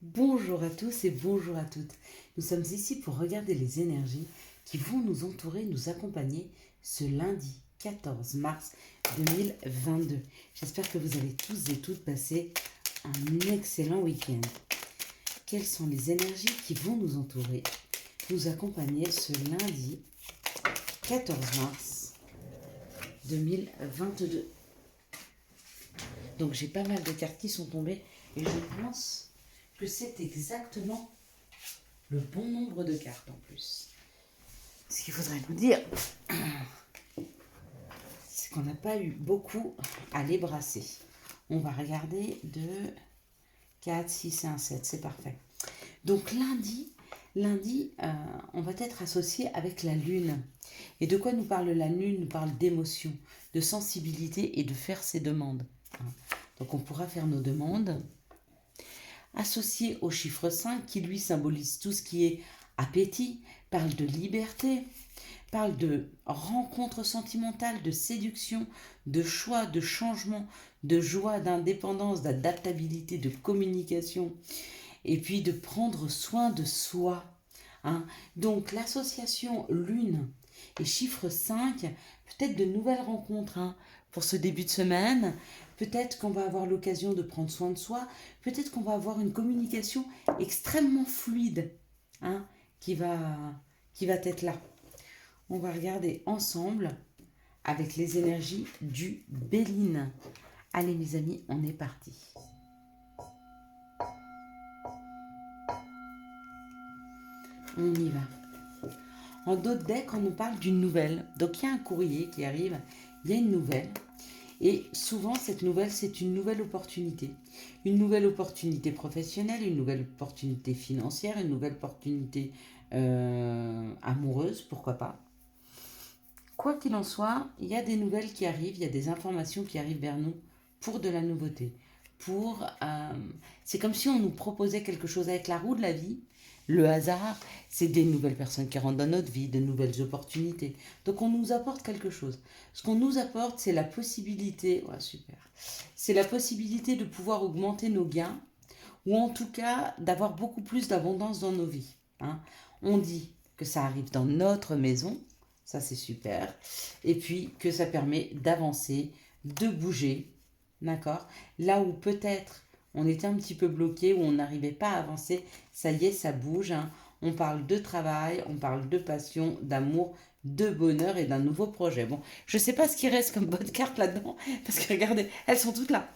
Bonjour à tous et bonjour à toutes. Nous sommes ici pour regarder les énergies qui vont nous entourer, nous accompagner ce lundi 14 mars 2022. J'espère que vous avez tous et toutes passé un excellent week-end. Quelles sont les énergies qui vont nous entourer, nous accompagner ce lundi 14 mars 2022? Donc j'ai pas mal de cartes qui sont tombées et je pense que c'est exactement le bon nombre de cartes en plus. Ce qu'il faudrait nous dire, c'est qu'on n'a pas eu beaucoup à les brasser. On va regarder 2, 4, 6 et 1, 7, c'est parfait. Donc lundi, on va être associé avec la lune. Et de quoi nous parle la lune? Nous parle d'émotion, de sensibilité et de faire ses demandes. Donc on pourra faire nos demandes. Associé au chiffre 5 qui lui symbolise tout ce qui est appétit, parle de liberté, parle de rencontre sentimentale, de séduction, de choix, de changement, de joie, d'indépendance, d'adaptabilité, de communication, et puis de prendre soin de soi. Donc l'association lune et chiffre 5, peut-être de nouvelles rencontres pour ce début de semaine. Peut-être qu'on va avoir l'occasion de prendre soin de soi. Peut-être qu'on va avoir une communication extrêmement fluide qui va être là. On va regarder ensemble avec les énergies du Béline. Allez mes amis, on est parti. On y va. En dos de deck, on nous parle d'une nouvelle. Donc il y a un courrier qui arrive, il y a une nouvelle. Et souvent, cette nouvelle, c'est une nouvelle opportunité. Une nouvelle opportunité professionnelle, une nouvelle opportunité financière, une nouvelle opportunité amoureuse, pourquoi pas. Quoi qu'il en soit, il y a des nouvelles qui arrivent, il y a des informations qui arrivent vers nous pour de la nouveauté. C'est comme si on nous proposait quelque chose avec la roue de la vie. Le hasard, c'est des nouvelles personnes qui rentrent dans notre vie, de nouvelles opportunités. Donc on nous apporte quelque chose. Ce qu'on nous apporte, c'est la possibilité, super, c'est la possibilité de pouvoir augmenter nos gains, ou en tout cas d'avoir beaucoup plus d'abondance dans nos vies. On dit que ça arrive dans notre maison, ça c'est super, et puis que ça permet d'avancer, de bouger, d'accord? Là où peut-être on était un petit peu bloqué, où on n'arrivait pas à avancer, ça y est, ça bouge. On parle de travail, on parle de passion, d'amour, de bonheur et d'un nouveau projet. Bon, je sais pas ce qui reste comme bonne carte là-dedans, parce que regardez, elles sont toutes là.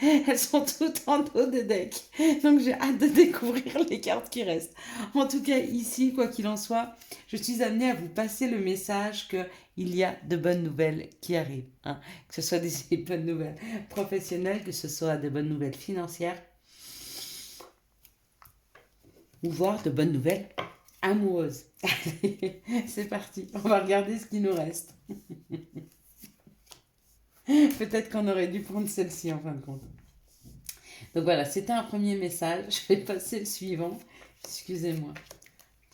Elles sont toutes en dos de deck. Donc j'ai hâte de découvrir les cartes qui restent. En tout cas, ici, quoi qu'il en soit, je suis amenée à vous passer le message qu'il y a de bonnes nouvelles qui arrivent. Que ce soit des bonnes nouvelles professionnelles, que ce soit de bonnes nouvelles financières, ou voir de bonnes nouvelles amoureuses. Allez, c'est parti. On va regarder ce qui nous reste. Peut-être qu'on aurait dû prendre celle-ci en fin de compte. Donc voilà, c'était un premier message. Je vais passer le suivant. Excusez-moi.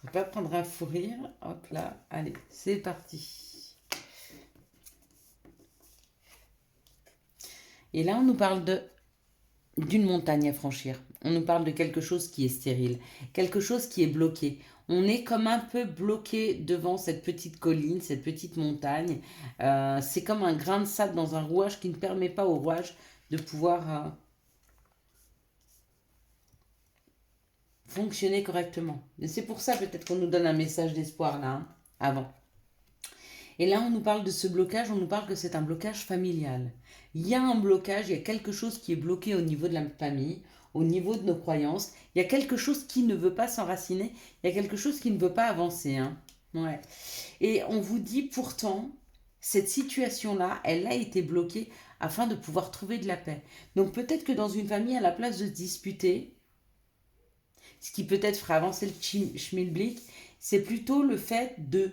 Je ne vais pas prendre un fou rire. Hop là, allez, c'est parti. Et là, on nous parle d'une montagne à franchir. On nous parle de quelque chose qui est stérile, quelque chose qui est bloqué. On est comme un peu bloqué devant cette petite colline, cette petite montagne. C'est comme un grain de sable dans un rouage qui ne permet pas au rouage de pouvoir fonctionner correctement. Et c'est pour ça peut-être qu'on nous donne un message d'espoir là, avant. Et là, on nous parle de ce blocage, on nous parle que c'est un blocage familial. Il y a un blocage, il y a quelque chose qui est bloqué au niveau de la famille, au niveau de nos croyances. Il y a quelque chose qui ne veut pas s'enraciner, il y a quelque chose qui ne veut pas avancer. Ouais. Et on vous dit pourtant, cette situation-là, elle a été bloquée afin de pouvoir trouver de la paix. Donc peut-être que dans une famille, à la place de se disputer, ce qui peut-être ferait avancer le schmilblick, c'est plutôt le fait de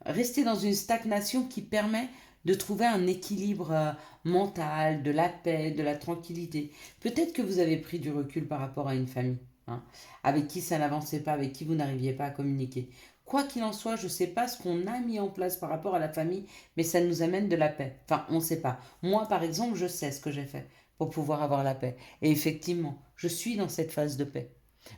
rester dans une stagnation qui permet de trouver un équilibre mental, de la paix, de la tranquillité. Peut-être que vous avez pris du recul par rapport à une famille, avec qui ça n'avançait pas, avec qui vous n'arriviez pas à communiquer. Quoi qu'il en soit, je ne sais pas ce qu'on a mis en place par rapport à la famille, mais ça nous amène de la paix. Enfin, on ne sait pas. Moi, par exemple, je sais ce que j'ai fait. pour pouvoir avoir la paix. Et effectivement, je suis dans cette phase de paix.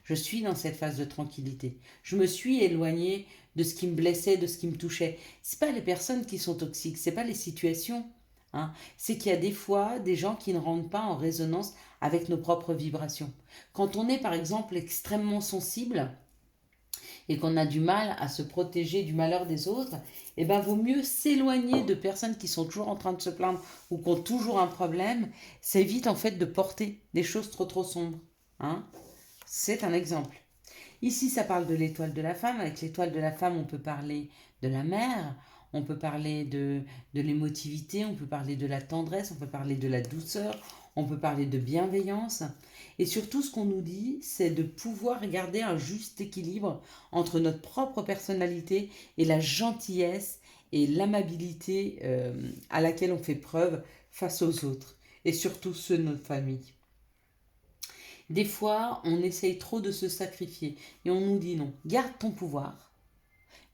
Je suis dans cette phase de tranquillité. Je me suis éloignée de ce qui me blessait, de ce qui me touchait. C'est pas les personnes qui sont toxiques, c'est pas les situations. Hein. C'est qu'il y a des fois des gens qui ne rentrent pas en résonance avec nos propres vibrations. Quand on est par exemple extrêmement sensible et qu'on a du mal à se protéger du malheur des autres, eh ben vaut mieux s'éloigner de personnes qui sont toujours en train de se plaindre ou qui ont toujours un problème. Ça évite en fait de porter des choses trop sombres. Hein. C'est un exemple. Ici, ça parle de l'étoile de la femme. Avec l'étoile de la femme, on peut parler de la mère, on peut parler de l'émotivité, on peut parler de la tendresse, on peut parler de la douceur, on peut parler de bienveillance. Et surtout, ce qu'on nous dit, c'est de pouvoir garder un juste équilibre entre notre propre personnalité et la gentillesse et l'amabilité à laquelle on fait preuve face aux autres, et surtout ceux de notre famille. Des fois, on essaye trop de se sacrifier et on nous dit non, garde ton pouvoir,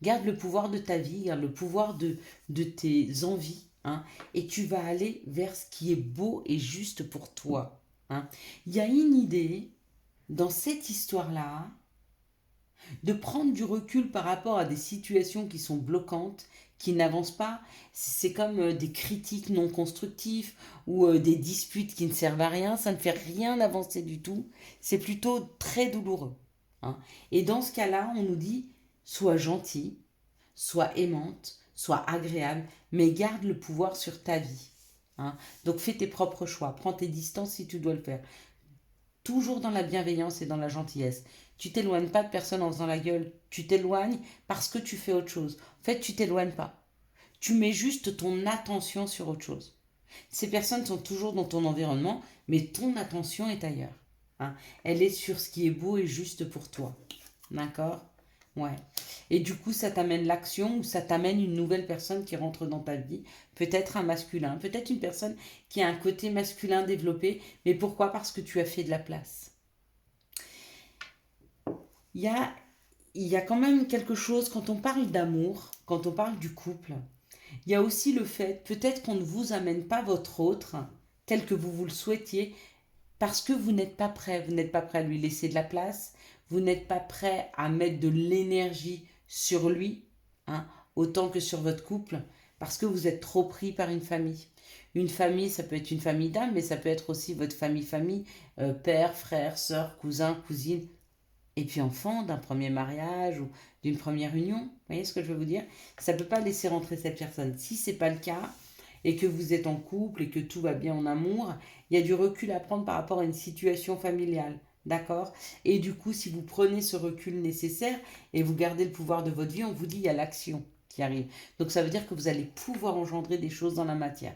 garde le pouvoir de ta vie, garde le pouvoir de tes envies, hein, et tu vas aller vers ce qui est beau et juste pour toi. Hein. Il y a une idée dans cette histoire-là de prendre du recul par rapport à des situations qui sont bloquantes, qui n'avancent pas. C'est comme des critiques non constructives ou des disputes qui ne servent à rien. Ça ne fait rien avancer du tout. C'est plutôt très douloureux. Hein. Et dans ce cas-là, on nous dit, sois gentil, sois aimante, sois agréable, mais garde le pouvoir sur ta vie. Hein. Donc fais tes propres choix, prends tes distances si tu dois le faire. Toujours dans la bienveillance et dans la gentillesse. Tu t'éloignes pas de personne en faisant la gueule. Tu t'éloignes parce que tu fais autre chose. En fait, tu t'éloignes pas. Tu mets juste ton attention sur autre chose. Ces personnes sont toujours dans ton environnement, mais ton attention est ailleurs. Hein. Elle est sur ce qui est beau et juste pour toi. D'accord? Ouais. Et du coup, ça t'amène l'action ou ça t'amène une nouvelle personne qui rentre dans ta vie. Peut-être un masculin, peut-être une personne qui a un côté masculin développé. Mais pourquoi? Parce que tu as fait de la place. Il y a, il y a quand même quelque chose, quand on parle d'amour, quand on parle du couple, il y a aussi le fait, peut-être qu'on ne vous amène pas votre autre tel que vous le souhaitiez, parce que vous n'êtes pas prêt à lui laisser de la place, vous n'êtes pas prêt à mettre de l'énergie sur lui, hein, autant que sur votre couple, parce que vous êtes trop pris par une famille. Une famille, ça peut être une famille d'âme, mais ça peut être aussi votre famille, père, frère, sœur, cousin, cousine, et puis enfant d'un premier mariage ou d'une première union. Vous voyez ce que je veux vous dire? Ça ne peut pas laisser rentrer cette personne. Si ce n'est pas le cas, et que vous êtes en couple et que tout va bien en amour, il y a du recul à prendre par rapport à une situation familiale. D'accord? Et du coup, si vous prenez ce recul nécessaire et vous gardez le pouvoir de votre vie, on vous dit il y a l'action qui arrive. Donc ça veut dire que vous allez pouvoir engendrer des choses dans la matière.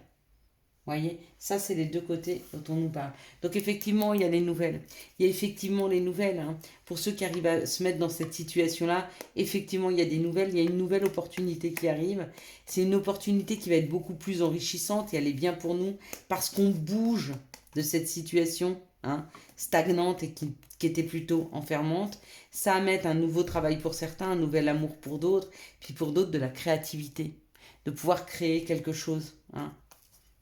Voyez, ça c'est les deux côtés dont on nous parle. Donc effectivement, il y a les nouvelles. Il y a effectivement les nouvelles. Hein. Pour ceux qui arrivent à se mettre dans cette situation-là, effectivement, il y a des nouvelles. Il y a une nouvelle opportunité qui arrive. C'est une opportunité qui va être beaucoup plus enrichissante et elle est bien pour nous parce qu'on bouge de cette situation stagnante et qui était plutôt enfermante. Ça amène un nouveau travail pour certains, un nouvel amour pour d'autres, puis pour d'autres de la créativité, de pouvoir créer quelque chose.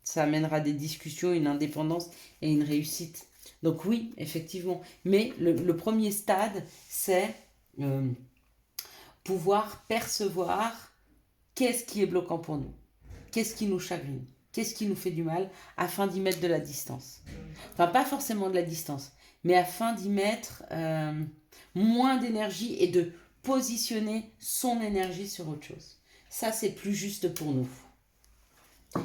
Ça amènera des discussions, une indépendance et une réussite. Donc oui, effectivement. Mais le premier stade, c'est pouvoir percevoir qu'est-ce qui est bloquant pour nous, qu'est-ce qui nous chagrine, qu'est-ce qui nous fait du mal, afin d'y mettre de la distance. Enfin, pas forcément de la distance, mais afin d'y mettre moins d'énergie et de positionner son énergie sur autre chose. Ça, c'est plus juste pour nous.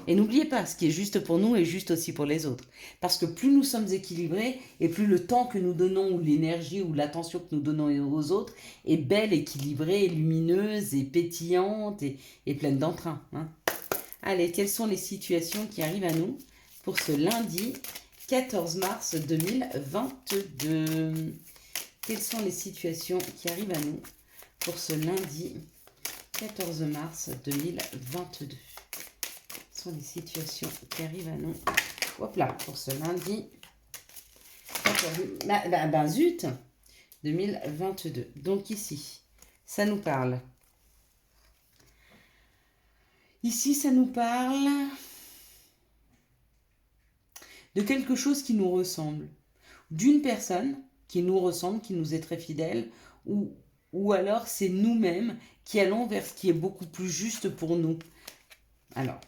Et n'oubliez pas, ce qui est juste pour nous est juste aussi pour les autres. Parce que plus nous sommes équilibrés, et plus le temps que nous donnons, ou l'énergie, ou l'attention que nous donnons aux autres, est belle, équilibrée, lumineuse, et pétillante, et pleine d'entrain. Allez, quelles sont les situations qui arrivent à nous pour ce lundi 14 mars 2022? Quelles sont les situations qui arrivent à nous pour ce lundi 14 mars 2022? Sont les situations qui arrivent à nous. Hop là, pour ce lundi. Zut 2022. Donc ici, ça nous parle. Ici, ça nous parle de quelque chose qui nous ressemble, d'une personne qui nous ressemble, qui nous est très fidèle, ou alors c'est nous-mêmes qui allons vers ce qui est beaucoup plus juste pour nous. Alors,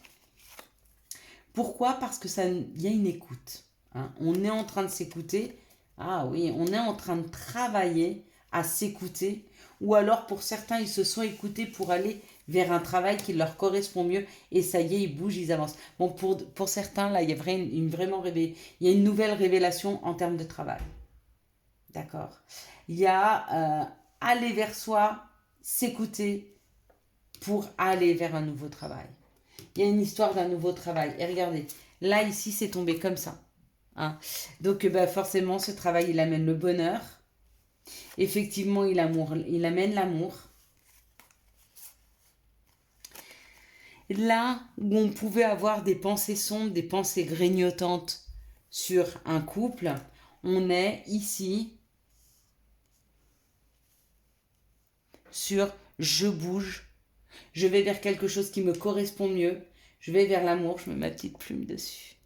pourquoi? Parce que il y a une écoute. Hein. On est en train de s'écouter. Ah oui, on est en train de travailler à s'écouter. Ou alors pour certains, ils se sont écoutés pour aller vers un travail qui leur correspond mieux. Et ça y est, ils bougent, ils avancent. Bon, pour certains, là, il y a il y a une nouvelle révélation en termes de travail. D'accord. Il y a aller vers soi, s'écouter pour aller vers un nouveau travail. Il y a une histoire d'un nouveau travail. Et regardez, là, ici, c'est tombé comme ça. Hein. Donc, forcément, ce travail, il amène le bonheur. Effectivement, il amène l'amour. Là où on pouvait avoir des pensées sombres, des pensées grignotantes sur un couple, on est ici sur je bouge, je vais vers quelque chose qui me correspond mieux, je vais vers l'amour, je mets ma petite plume dessus.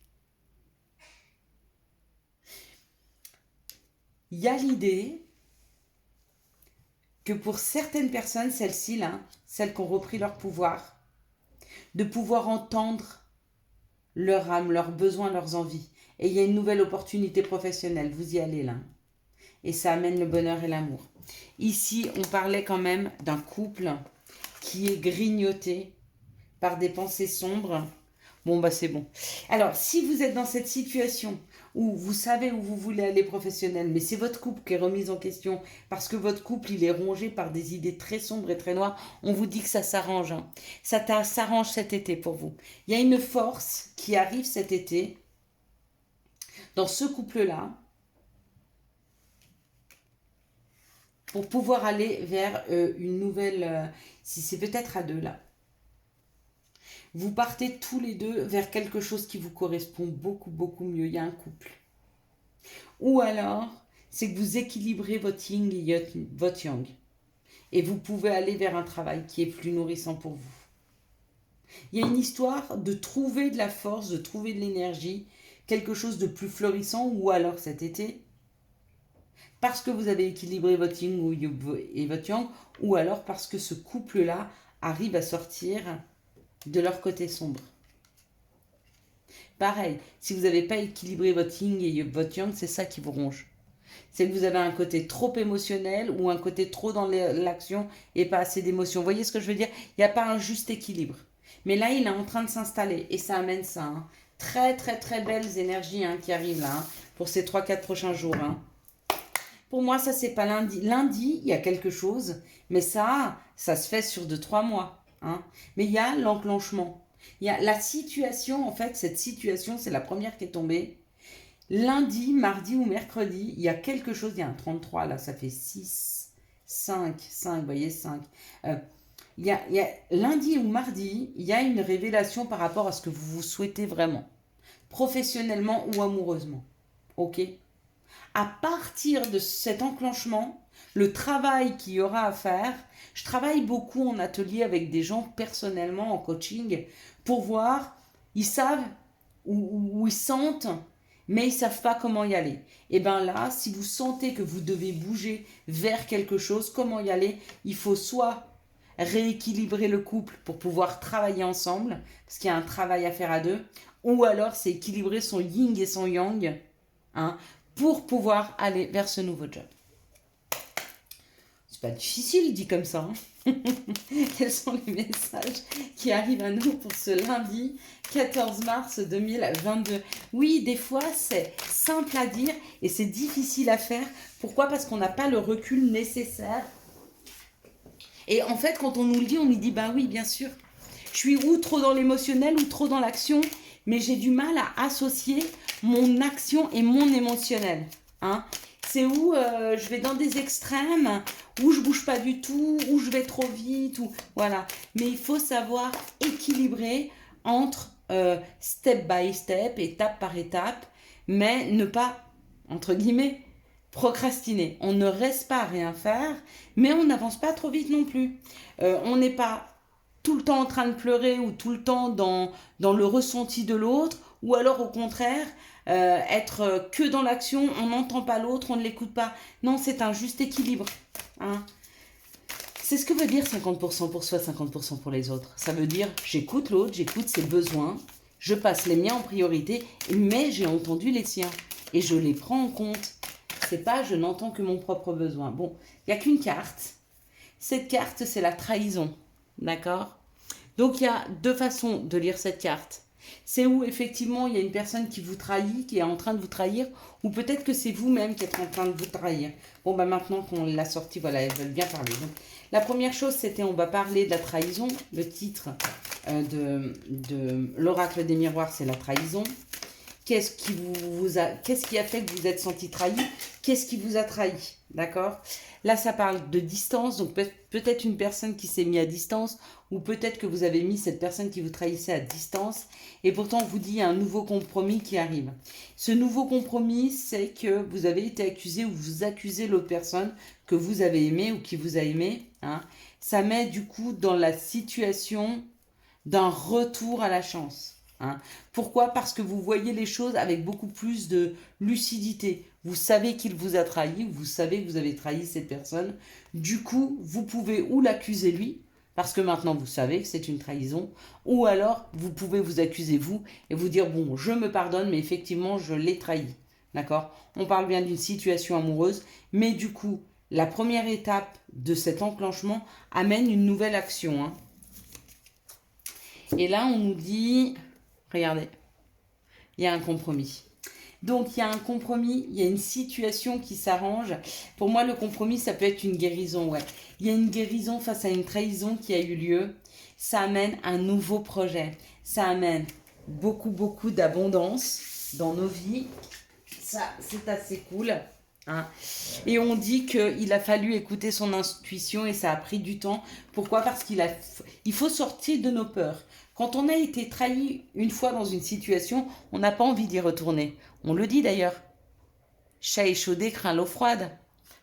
Il y a l'idée que pour certaines personnes, celles-ci, là, celles qui ont repris leur pouvoir, de pouvoir entendre leur âme, leurs besoins, leurs envies. Et il y a une nouvelle opportunité professionnelle, vous y allez là. Et ça amène le bonheur et l'amour. Ici, on parlait quand même d'un couple qui est grignoté par des pensées sombres. Bon, c'est bon. Alors, si vous êtes dans cette situation où vous savez où vous voulez aller professionnel, mais c'est votre couple qui est remis en question parce que votre couple, il est rongé par des idées très sombres et très noires, on vous dit que ça s'arrange. Hein. Ça s'arrange cet été pour vous. Il y a une force qui arrive cet été dans ce couple-là pour pouvoir aller vers une nouvelle... si c'est peut-être à deux là. Vous partez tous les deux vers quelque chose qui vous correspond beaucoup, beaucoup mieux. Il y a un couple. Ou alors, c'est que vous équilibrez votre yin et votre yang. Et vous pouvez aller vers un travail qui est plus nourrissant pour vous. Il y a une histoire de trouver de la force, de trouver de l'énergie, quelque chose de plus florissant, ou alors cet été, parce que vous avez équilibré votre yin et votre yang, ou alors parce que ce couple-là arrive à sortir de leur côté sombre. Pareil, si vous n'avez pas équilibré votre yin et votre yang, c'est ça qui vous ronge. C'est que vous avez un côté trop émotionnel ou un côté trop dans l'action et pas assez d'émotion. Vous voyez ce que je veux dire? Il n'y a pas un juste équilibre. Mais là, il est en train de s'installer et ça amène ça. Hein. Très, très, très belles énergies qui arrivent là pour ces 3-4 prochains jours. Hein. Pour moi, ça, c'est pas lundi. Lundi, il y a quelque chose, mais ça se fait sur 2-3 mois. Hein. Mais il y a l'enclenchement. Il y a la situation, en fait, cette situation, c'est la première qui est tombée. Lundi, mardi ou mercredi, il y a quelque chose, il y a un 33, là, ça fait 6, 5, vous voyez, 5. Il y a lundi ou mardi, il y a une révélation par rapport à ce que vous souhaitez vraiment, professionnellement ou amoureusement. Ok? À partir de cet enclenchement, le travail qu'il y aura à faire, je travaille beaucoup en atelier avec des gens personnellement, en coaching, pour voir, ils savent où ils sentent, mais ils ne savent pas comment y aller. Et bien là, si vous sentez que vous devez bouger vers quelque chose, comment y aller? Il faut soit rééquilibrer le couple pour pouvoir travailler ensemble, parce qu'il y a un travail à faire à deux, ou alors c'est équilibrer son yin et son yang, hein, pour pouvoir aller vers ce nouveau job. C'est pas difficile dit comme ça. Hein. Quels sont les messages qui arrivent à nous pour ce lundi 14 mars 2022? Oui, des fois c'est simple à dire et c'est difficile à faire. Pourquoi? Parce qu'on n'a pas le recul nécessaire. Et en fait, quand on nous le dit, on nous dit bah oui, bien sûr. Je suis ou trop dans l'émotionnel ou trop dans l'action, mais j'ai du mal à associer mon action et mon émotionnel. Hein. C'est où je vais dans des extrêmes, où je bouge pas du tout, où je vais trop vite, ou voilà. Mais il faut savoir équilibrer entre step by step, étape par étape, mais ne pas, entre guillemets, procrastiner. On ne reste pas à rien faire, mais on n'avance pas trop vite non plus. On n'est pas tout le temps en train de pleurer ou tout le temps dans le ressenti de l'autre, ou alors au contraire, être que dans l'action, on n'entend pas l'autre, on ne l'écoute pas. Non, c'est un juste équilibre. Hein. C'est ce que veut dire 50% pour soi, 50% pour les autres. Ça veut dire j'écoute l'autre, j'écoute ses besoins, je passe les miens en priorité, mais j'ai entendu les siens et je les prends en compte. C'est pas je n'entends que mon propre besoin. Bon, il n'y a qu'une carte. Cette carte, c'est la trahison. D'accord? Donc il y a deux façons de lire cette carte. C'est où effectivement il y a une personne qui vous trahit, qui est en train de vous trahir, ou peut-être que c'est vous-même qui êtes en train de vous trahir. Bon, bah maintenant qu'on l'a sorti, voilà, elles veulent bien parler. Donc, la première chose, c'était on va parler de la trahison. Le titre de l'oracle des miroirs, c'est la trahison. Qu'est-ce qui a fait que vous êtes senti trahi? Qu'est-ce qui vous a trahi? D'accord? Là, ça parle de distance, donc peut-être une personne qui s'est mise à distance, ou peut-être que vous avez mis cette personne qui vous trahissait à distance, et pourtant on vous dit il y a un nouveau compromis qui arrive. Ce nouveau compromis, c'est que vous avez été accusé ou vous accusez l'autre personne que vous avez aimé ou qui vous a aimé. Hein. Ça met du coup dans la situation d'un retour à la chance. Hein. Pourquoi? Parce que vous voyez les choses avec beaucoup plus de lucidité. Vous savez qu'il vous a trahi, vous savez que vous avez trahi cette personne. Du coup, vous pouvez ou l'accuser lui, parce que maintenant vous savez que c'est une trahison, ou alors vous pouvez vous accuser vous et vous dire bon, je me pardonne, mais effectivement, je l'ai trahi. D'accord? On parle bien d'une situation amoureuse, mais du coup, la première étape de cet enclenchement amène une nouvelle action. Hein. Et là, on nous dit, regardez, il y a un compromis. Donc, il y a un compromis, il y a une situation qui s'arrange. Pour moi, le compromis, ça peut être une guérison, ouais. Il y a une guérison face à une trahison qui a eu lieu. Ça amène un nouveau projet. Ça amène beaucoup, beaucoup d'abondance dans nos vies. Ça, c'est assez cool. Hein. Et on dit qu'il a fallu écouter son intuition et ça a pris du temps. Pourquoi? Parce il faut sortir de nos peurs. Quand on a été trahi une fois dans une situation, on n'a pas envie d'y retourner. On le dit d'ailleurs. Chat échaudé craint l'eau froide.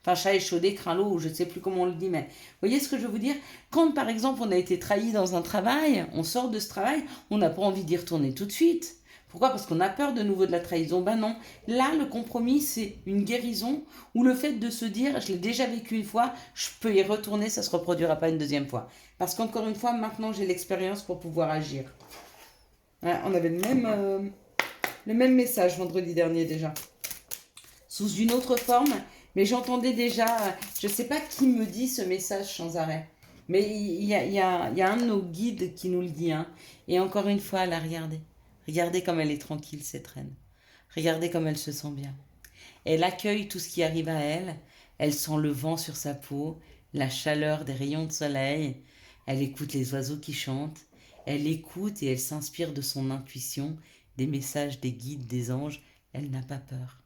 Enfin, chat échaudé craint l'eau, je ne sais plus comment on le dit, mais vous voyez ce que je veux vous dire? Quand par exemple on a été trahi dans un travail, on sort de ce travail, on n'a pas envie d'y retourner tout de suite. Pourquoi? Parce qu'on a peur de nouveau de la trahison. Ben non. Là, le compromis, c'est une guérison ou le fait de se dire, je l'ai déjà vécu une fois, je peux y retourner, ça ne se reproduira pas une deuxième fois. Parce qu'encore une fois, maintenant, j'ai l'expérience pour pouvoir agir. Ouais, on avait le même message vendredi dernier déjà. Sous une autre forme, mais j'entendais déjà, je ne sais pas qui me dit ce message sans arrêt. Mais il y a un de nos guides qui nous le dit. Hein. Et encore une fois, là, regardez. Regardez comme elle est tranquille, cette reine. Regardez comme elle se sent bien. Elle accueille tout ce qui arrive à elle. Elle sent le vent sur sa peau, la chaleur des rayons de soleil. Elle écoute les oiseaux qui chantent. Elle écoute et elle s'inspire de son intuition, des messages des guides, des anges. Elle n'a pas peur.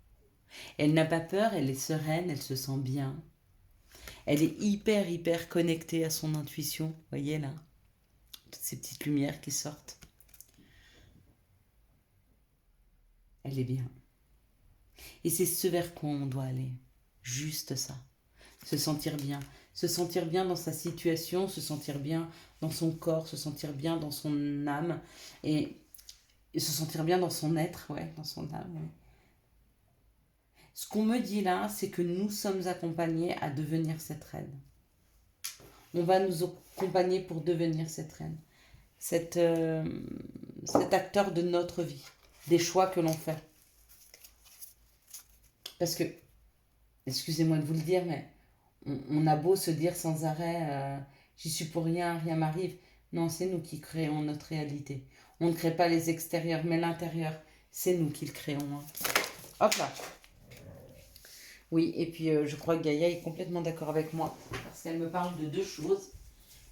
Elle n'a pas peur, elle est sereine, elle se sent bien. Elle est hyper, hyper connectée à son intuition. Voyez là, toutes ces petites lumières qui sortent. Elle est bien. Et c'est ce vers quoi on doit aller. Juste ça. Se sentir bien. Se sentir bien dans sa situation, se sentir bien dans son corps, se sentir bien dans son âme. Et se sentir bien dans son être, ouais, dans son âme. Ouais. Ce qu'on me dit là, c'est que nous sommes accompagnés à devenir cette reine. On va nous accompagner pour devenir cette reine. Cet acteur de notre vie. Des choix que l'on fait. Parce que, excusez-moi de vous le dire, mais on a beau se dire sans arrêt, j'y suis pour rien, rien m'arrive. Non, c'est nous qui créons notre réalité. On ne crée pas les extérieurs, mais l'intérieur, c'est nous qui le créons. Hein. Hop là. Oui, et puis je crois que Gaïa est complètement d'accord avec moi, parce qu'elle me parle de deux choses.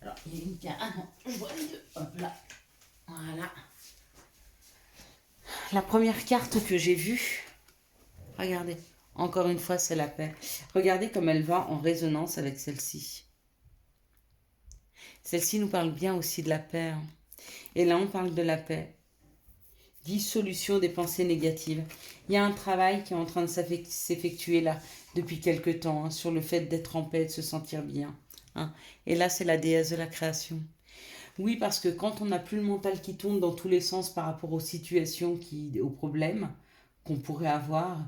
Alors, il y a une carte. Ah non, je vois les deux. Hop là. Voilà. La première carte que j'ai vue, regardez, encore une fois, c'est la paix. Regardez comme elle va en résonance avec celle-ci. Celle-ci nous parle bien aussi de la paix. Hein. Et là, on parle de la paix. Dissolution des pensées négatives. Il y a un travail qui est en train de s'effectuer là, depuis quelque temps, hein, sur le fait d'être en paix, de se sentir bien. Hein. Et là, c'est la déesse de la création. Oui, parce que quand on n'a plus le mental qui tourne dans tous les sens par rapport aux situations, aux problèmes qu'on pourrait avoir,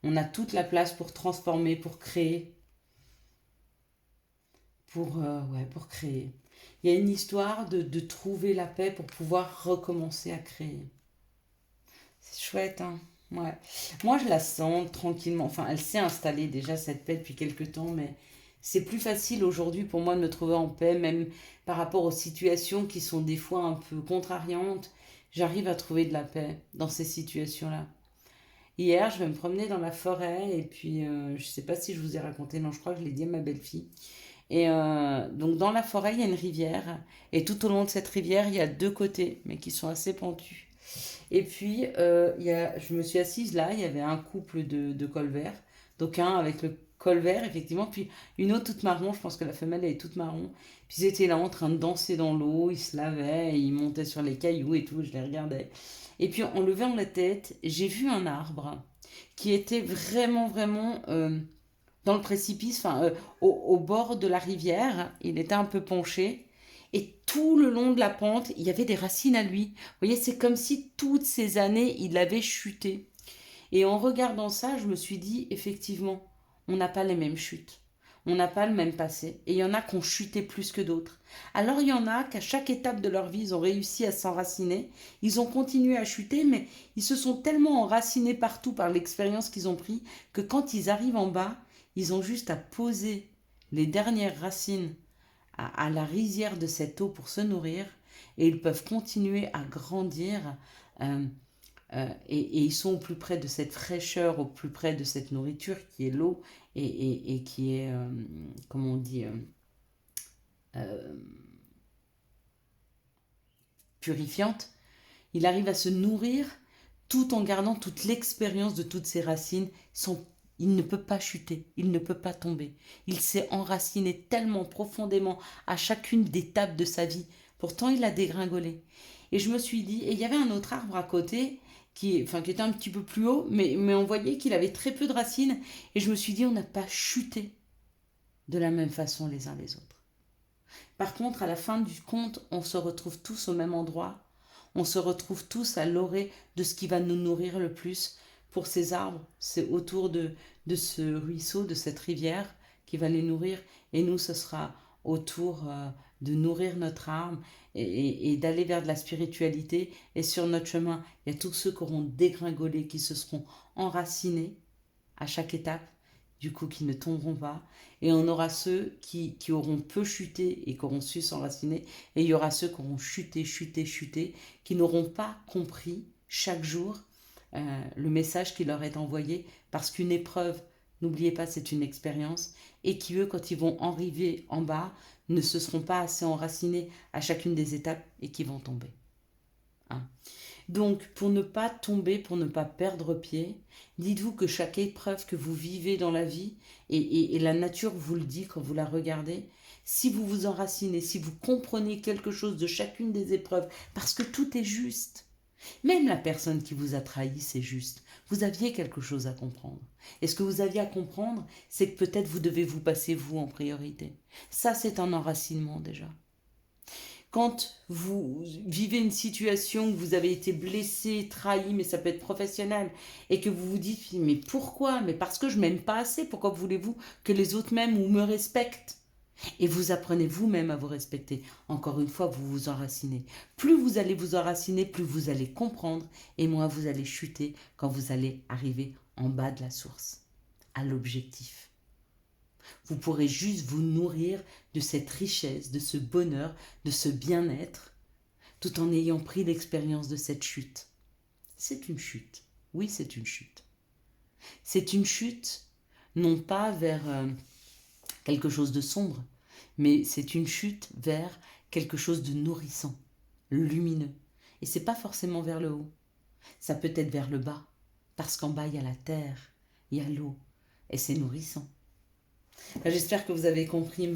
on a toute la place pour transformer, pour créer, pour créer. Il y a une histoire de trouver la paix pour pouvoir recommencer à créer. C'est chouette, hein? Ouais. Moi, je la sens tranquillement. Enfin, elle s'est installée déjà, cette paix, depuis quelques temps, mais c'est plus facile aujourd'hui pour moi de me trouver en paix, même par rapport aux situations qui sont des fois un peu contrariantes. J'arrive à trouver de la paix dans ces situations-là. Hier, je vais me promener dans la forêt et puis je sais pas si je vous ai raconté, non, je crois que je l'ai dit à ma belle-fille. Et donc dans la forêt, il y a une rivière et tout au long de cette rivière, il y a deux côtés, mais qui sont assez pentus. Et puis, je me suis assise là, il y avait un couple de colverts. Donc un avec le col vert, effectivement, puis une autre toute marron, je pense que la femelle elle est toute marron. Puis ils étaient là en train de danser dans l'eau, ils se lavaient, ils montaient sur les cailloux et tout, je les regardais. Et puis en levant la tête, j'ai vu un arbre qui était vraiment, vraiment dans le précipice, enfin au bord de la rivière, il était un peu penché. Et tout le long de la pente, il y avait des racines à lui. Vous voyez, c'est comme si toutes ces années, il avait chuté. Et en regardant ça, je me suis dit, effectivement, on n'a pas les mêmes chutes. On n'a pas le même passé. Et il y en a qui ont chuté plus que d'autres. Alors il y en a qu'à chaque étape de leur vie, ils ont réussi à s'enraciner. Ils ont continué à chuter, mais ils se sont tellement enracinés partout par l'expérience qu'ils ont pris que quand ils arrivent en bas, ils ont juste à poser les dernières racines à la rizière de cette eau pour se nourrir et ils peuvent continuer à grandir et ils sont au plus près de cette fraîcheur, au plus près de cette nourriture qui est l'eau et qui est, comment on dit, euh, purifiante. Il arrive à se nourrir tout en gardant toute l'expérience de toutes ces racines. Il ne peut pas chuter, il ne peut pas tomber. Il s'est enraciné tellement profondément à chacune des étapes de sa vie. Pourtant, il a dégringolé. Et je me suis dit, et il y avait un autre arbre à côté qui était un petit peu plus haut, mais on voyait qu'il avait très peu de racines. Et je me suis dit, on n'a pas chuté de la même façon les uns les autres. Par contre, à la fin du compte, on se retrouve tous au même endroit. On se retrouve tous à l'orée de ce qui va nous nourrir le plus. Pour ces arbres, c'est autour de ce ruisseau, de cette rivière qui va les nourrir. Et nous, ce sera autour de nourrir notre âme et d'aller vers de la spiritualité. Et sur notre chemin, il y a tous ceux qui auront dégringolé, qui se seront enracinés à chaque étape, du coup qui ne tomberont pas. Et on aura ceux qui auront peu chuté et qui auront su s'enraciner. Et il y aura ceux qui auront chuté, chuté, chuté, qui n'auront pas compris chaque jour le message qui leur est envoyé. Parce qu'une épreuve, n'oubliez pas, c'est une expérience. Et qui, eux, quand ils vont arriver en bas, ne se seront pas assez enracinés à chacune des étapes et qui vont tomber. Hein. Donc, pour ne pas tomber, pour ne pas perdre pied, dites-vous que chaque épreuve que vous vivez dans la vie, et la nature vous le dit quand vous la regardez, si vous vous enracinez, si vous comprenez quelque chose de chacune des épreuves, parce que tout est juste, même la personne qui vous a trahi, c'est juste. Vous aviez quelque chose à comprendre. Et ce que vous aviez à comprendre, c'est que peut-être vous devez vous passer vous en priorité. Ça, c'est un enracinement déjà. Quand vous vivez une situation où vous avez été blessé, trahi, mais ça peut être professionnel, et que vous vous dites, mais pourquoi? Mais parce que je m'aime pas assez, pourquoi voulez-vous que les autres m'aiment ou me respectent? Et vous apprenez vous-même à vous respecter. Encore une fois, vous vous enracinez. Plus vous allez vous enraciner, plus vous allez comprendre, et moins vous allez chuter quand vous allez arriver en bas de la source, à l'objectif. Vous pourrez juste vous nourrir de cette richesse, de ce bonheur, de ce bien-être, tout en ayant pris l'expérience de cette chute. C'est une chute. Oui, c'est une chute. C'est une chute, non pas vers quelque chose de sombre, mais c'est une chute vers quelque chose de nourrissant, lumineux. Et c'est pas forcément vers le haut. Ça peut être vers le bas, parce qu'en bas, il y a la terre, il y a l'eau, et c'est nourrissant. J'espère que vous avez compris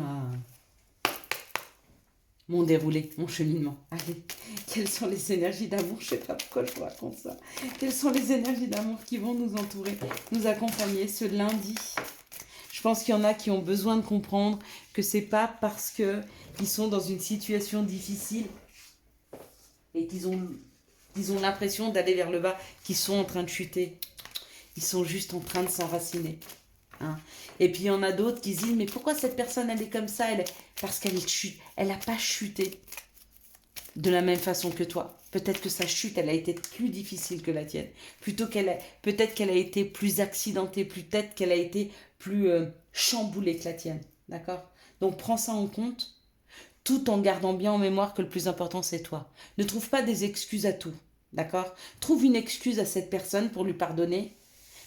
mon déroulé, mon cheminement. Allez, quelles sont les énergies d'amour? Je ne sais pas pourquoi je vous raconte ça. Quelles sont les énergies d'amour qui vont nous entourer, nous accompagner ce lundi? Je pense qu'il y en a qui ont besoin de comprendre que c'est pas parce qu'ils sont dans une situation difficile et qu'ils ont l'impression d'aller vers le bas, qu'ils sont en train de chuter. Ils sont juste en train de s'enraciner. Hein. Et puis il y en a d'autres qui se disent, mais pourquoi cette personne elle est comme ça? Parce qu'elle n'a pas chuté de la même façon que toi. Peut-être que sa chute, elle a été plus difficile que la tienne. Peut-être qu'elle a été plus accidentée, peut-être qu'elle a été plus chamboulée que la tienne. D'accord? Donc prends ça en compte, tout en gardant bien en mémoire que le plus important c'est toi. Ne trouve pas des excuses à tout. D'accord? Trouve une excuse à cette personne pour lui pardonner,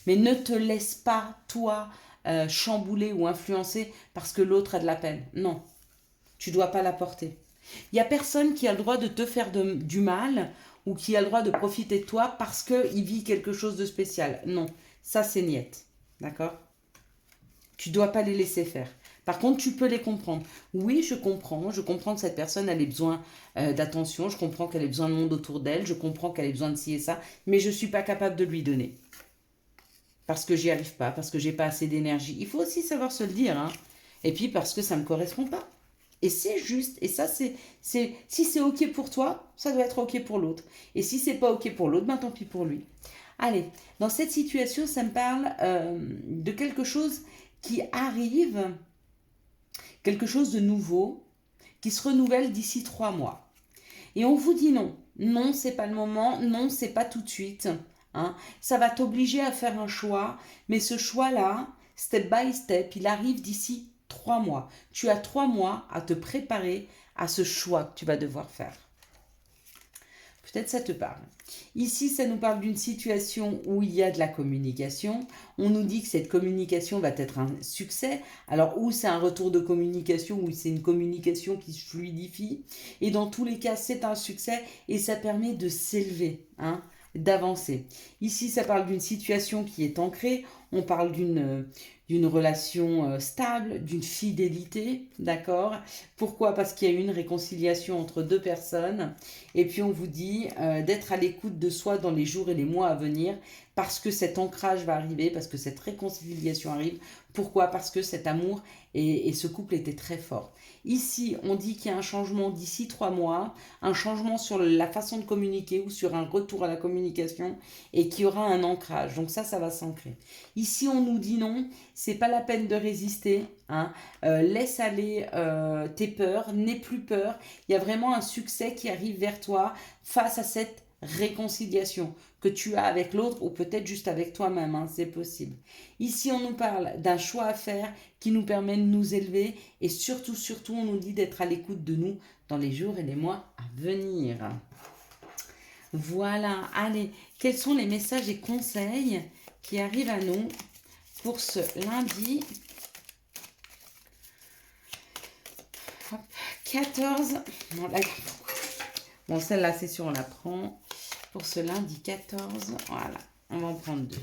mais ne te laisse pas, toi, chambouler ou influencer parce que l'autre a de la peine. Non, tu ne dois pas la porter. Il n'y a personne qui a le droit de te faire du mal ou qui a le droit de profiter de toi parce qu'il vit quelque chose de spécial. Non, ça c'est niette. D'accord? Tu ne dois pas les laisser faire. Par contre, tu peux les comprendre. Oui, je comprends que cette personne elle ait besoin d'attention, je comprends qu'elle ait besoin de monde autour d'elle, je comprends qu'elle ait besoin de ci et ça, mais je ne suis pas capable de lui donner. Parce que j'y arrive pas, parce que j'ai pas assez d'énergie. Il faut aussi savoir se le dire, hein. Et puis parce que ça me correspond pas. Et c'est juste. Et ça, si c'est ok pour toi, ça doit être ok pour l'autre. Et si c'est pas ok pour l'autre, ben tant pis pour lui. Allez, dans cette situation, ça me parle de quelque chose qui arrive, quelque chose de nouveau, qui se renouvelle d'ici 3 mois. Et on vous dit non. Non, c'est pas le moment. Non, c'est pas tout de suite. Hein. Ça va t'obliger à faire un choix, mais ce choix-là, step by step, il arrive d'ici 3 mois. Tu as 3 mois à te préparer à ce choix que tu vas devoir faire. Peut-être ça te parle. Ici, ça nous parle d'une situation où il y a de la communication. On nous dit que cette communication va être un succès. Alors, ou c'est un retour de communication, ou c'est une communication qui se fluidifie. Et dans tous les cas, c'est un succès et ça permet de s'élever, hein, d'avancer. Ici, ça parle d'une situation qui est ancrée. On parle d'une relation stable, d'une fidélité, d'accord? Pourquoi? Parce qu'il y a eu une réconciliation entre deux personnes. Et puis on vous dit d'être à l'écoute de soi dans les jours et les mois à venir, parce que cet ancrage va arriver, parce que cette réconciliation arrive. Pourquoi? Parce que cet amour et ce couple était très fort. Ici, on dit qu'il y a un changement d'ici 3 mois, un changement sur la façon de communiquer ou sur un retour à la communication et qu'il y aura un ancrage. Donc ça va s'ancrer. Ici, on nous dit non, c'est pas la peine de résister. Hein. Laisse aller tes peurs, n'aie plus peur. Il y a vraiment un succès qui arrive vers toi face à cette réconciliation que tu as avec l'autre ou peut-être juste avec toi-même, hein, c'est possible. Ici, on nous parle d'un choix à faire qui nous permet de nous élever et surtout, on nous dit d'être à l'écoute de nous dans les jours et les mois à venir. Voilà, allez, quels sont les messages et conseils qui arrivent à nous pour ce lundi 14. Non, là, bon, celle-là, c'est sûr, on la prend. Pour ce lundi 14, voilà, on va en prendre 2.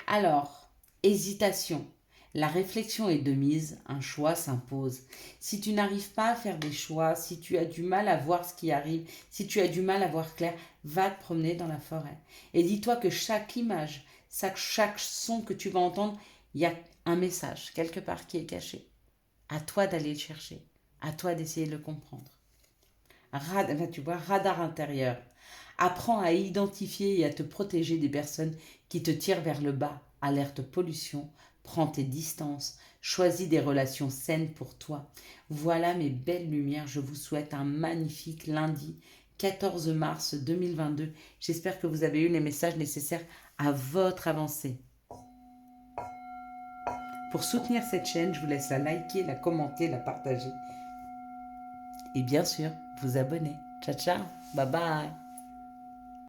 Alors, hésitation. La réflexion est de mise, un choix s'impose. Si tu n'arrives pas à faire des choix, si tu as du mal à voir ce qui arrive, si tu as du mal à voir clair, va te promener dans la forêt. Et dis-toi que chaque image, chaque son que tu vas entendre, il y a un message quelque part qui est caché. À toi d'aller le chercher, à toi d'essayer de le comprendre. Tu vois, radar intérieur. Apprends à identifier et à te protéger des personnes qui te tirent vers le bas. Alerte pollution, prends tes distances, choisis des relations saines pour toi. Voilà mes belles lumières, je vous souhaite un magnifique lundi 14 mars 2022. J'espère que vous avez eu les messages nécessaires à votre avancée. Pour soutenir cette chaîne, je vous laisse la liker, la commenter, la partager. Et bien sûr, vous abonner. Ciao, ciao, bye bye.